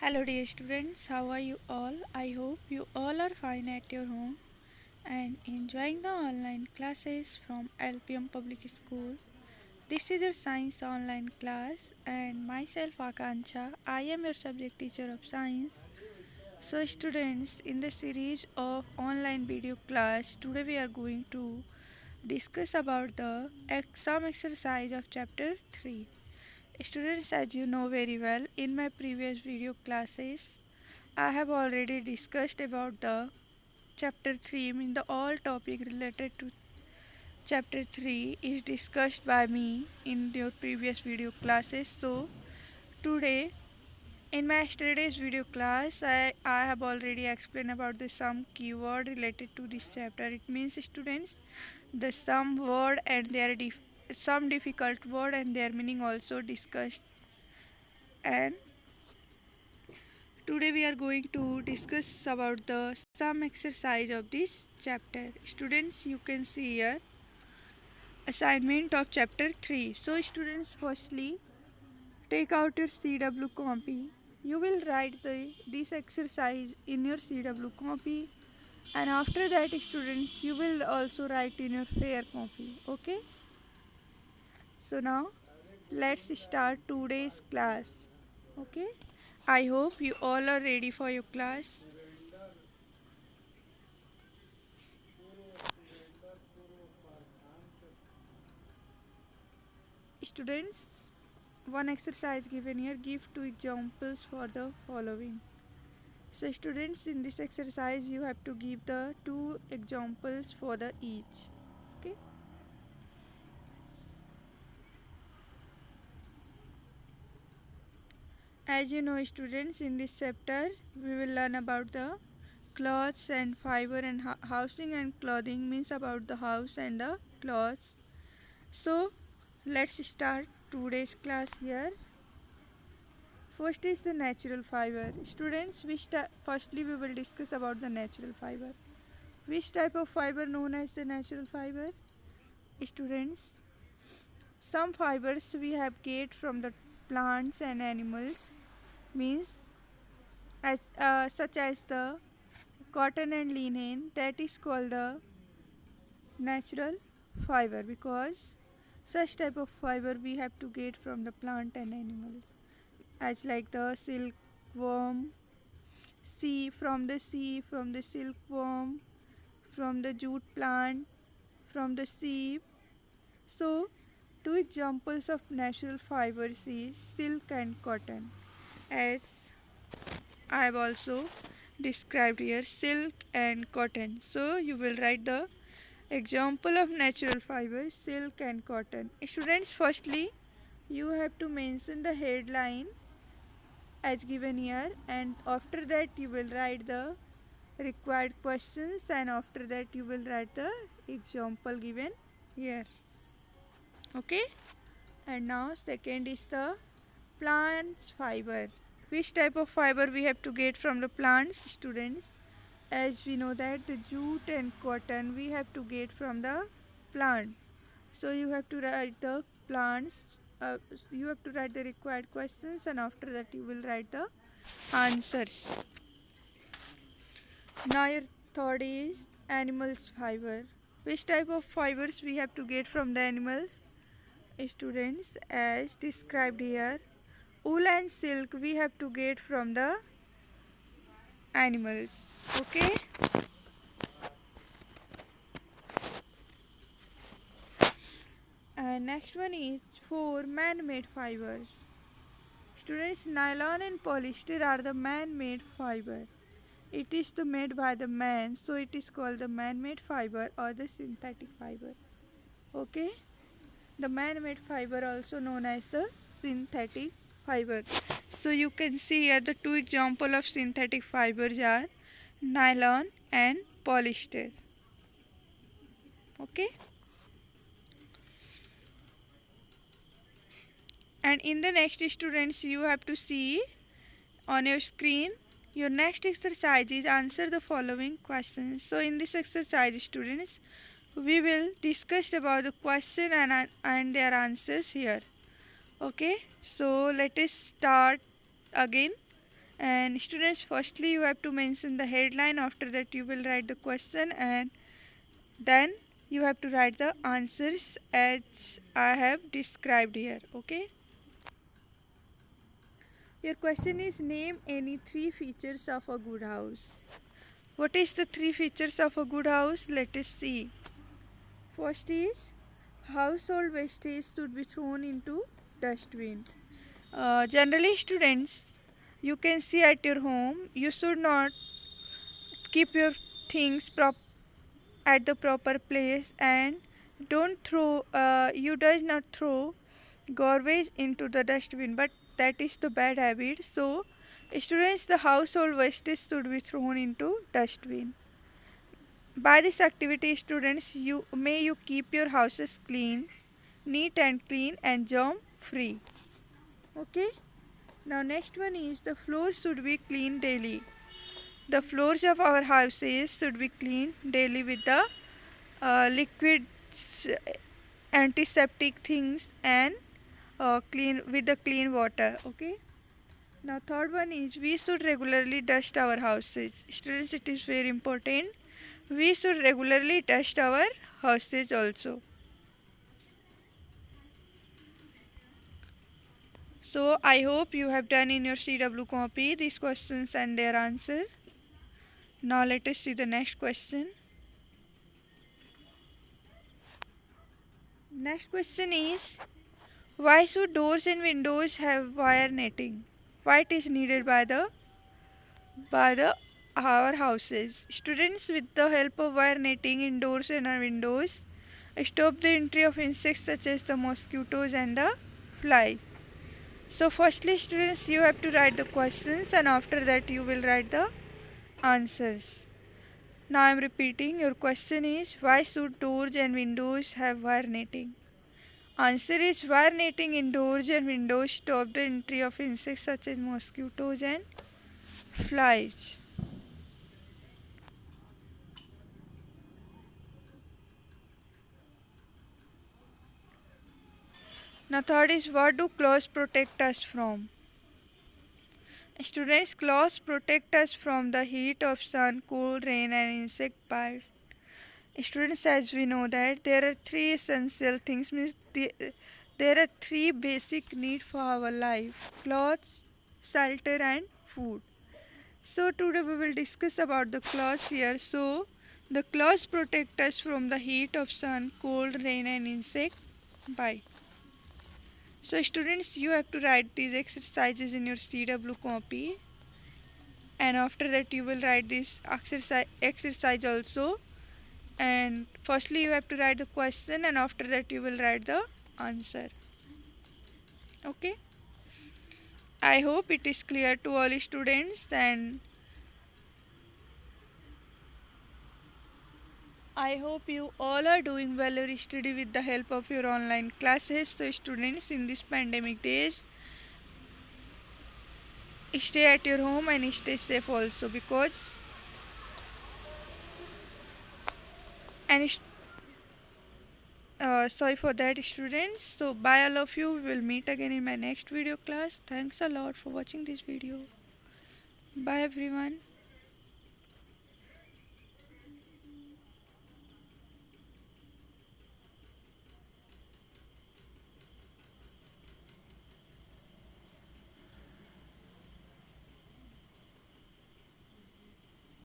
Hello dear students, how are you all? I hope you all are fine at your home and enjoying the online classes from LPM Public School. This is your science online class and myself Akanksha. I am your subject teacher of science. So students, in the series of online video class, today we are going to discuss about the exam exercise of chapter 3. Students, as you know very well, in my previous video classes I have already discussed about the chapter 3, mean the all topic related to chapter 3 is discussed by me in your previous video classes. So today in my yesterday's video class I have already explained about the some keyword related to this chapter. It means students the some word and their some difficult word and their meaning also discussed, and today we are going to discuss about the sum exercise of this chapter. Students, you can see here assignment of chapter 3. So students, firstly take out your CW copy. You will write this exercise in your CW copy, and after that students you will also write in your fair copy. Okay, so now let's start today's class. Okay, I hope you all are ready for your class. Students, one exercise given here, give two examples for the following. So students, in this exercise you have to give the two examples for the each. Okay, as you know students, in this chapter we will learn about the clothes and fiber and housing, and clothing means about the house and the clothes. So let's start today's class here. First is the natural fiber. Students, firstly we will discuss about the natural fiber. Which type of fiber known as the natural fiber? Students, some fibers we have get from the plants and animals, means as such as the cotton and linen, that is called the natural fiber, because such type of fiber we have to get from the plant and animals, as like the silkworm, from the silkworm, from the jute plant, from the sheep. So two examples of natural fibers is silk and cotton, as I have also described here, silk and cotton. So you will write the example of natural fibers, silk and cotton. Students, firstly you have to mention the headline as given here, and after that you will write the required questions, and after that you will write the example given here. Okay, and now second is the plants fiber. Which type of fiber we have to get from the plants, students? As we know that the jute and cotton we have to get from the plant. So you have to write the plants, you have to write the required questions, and after that you will write the answers. Now your third is animals fiber. Which type of fibers we have to get from the animals? Students, as described here, wool and silk we have to get from the animals. Okay, and next one is for man-made fibers. Students, nylon and polyester are the man-made fiber. It is the made by the man, so it is called the man-made fiber or the synthetic fiber. Okay, the man-made fiber also known as the synthetic fiber. So you can see here the two example of synthetic fibers are nylon and polyester. Okay, and in the next, students, you have to see on your screen, your next exercise is answer the following questions. So in this exercise, students, we will discuss about the question and their answers here. Okay, so let us start again. And students, firstly you have to mention the headline, after that you will write the question, and then you have to write the answers as I have described here. Okay, your question is, name any three features of a good house. What is the three features of a good house? Let us see. First is, household wastage should be thrown into dustbin. Generally students, you can see at your home you should not keep your things at the proper place, and don't throw you does not throw garbage into the dustbin, but that is the bad habit. So students, the household wastage should be thrown into dustbin. By this activity students, you keep your houses clean, neat and clean, and germ free. Okay, now next one is, the floors should be cleaned daily. The floors of our houses should be cleaned daily with the liquids, antiseptic things, and clean with the clean water. Okay, now third one is, we should regularly dust our houses. Students, it is very important, we should regularly dust our houses also. So I hope you have done in your CW copy these questions and their answer. Now let us see the next question. Next question is, why should doors and windows have wire netting? Why it is needed by the our houses? Students, with the help of wire netting in doors and our windows, stop the entry of insects such as the mosquitoes and the flies. So firstly students, you have to write the questions, and after that you will write the answers. Now I am repeating, your question is, why should doors and windows have wire netting? Answer is, wire netting in doors and windows stop the entry of insects such as mosquitoes and flies. Now third is, what do clothes protect us from? Students, clothes protect us from the heat of sun, cold, rain, and insect bites. Students, as we know that there are three essential things, means there are three basic needs for our life: clothes, shelter, and food. So today we will discuss about the clothes here. So the clothes protect us from the heat of sun, cold, rain, and insect bite. So students, you have to write these exercises in your CW copy, and after that you will write this exercise also. And firstly you have to write the question, and after that you will write the answer. Okay, I hope it is clear to all students, and I hope you all are doing well your study with the help of your online classes. So students, in these pandemic days, stay at your home and stay safe also, because and sorry for that students. So bye all of you, we will meet again in my next video class. Thanks a lot for watching this video. Bye everyone.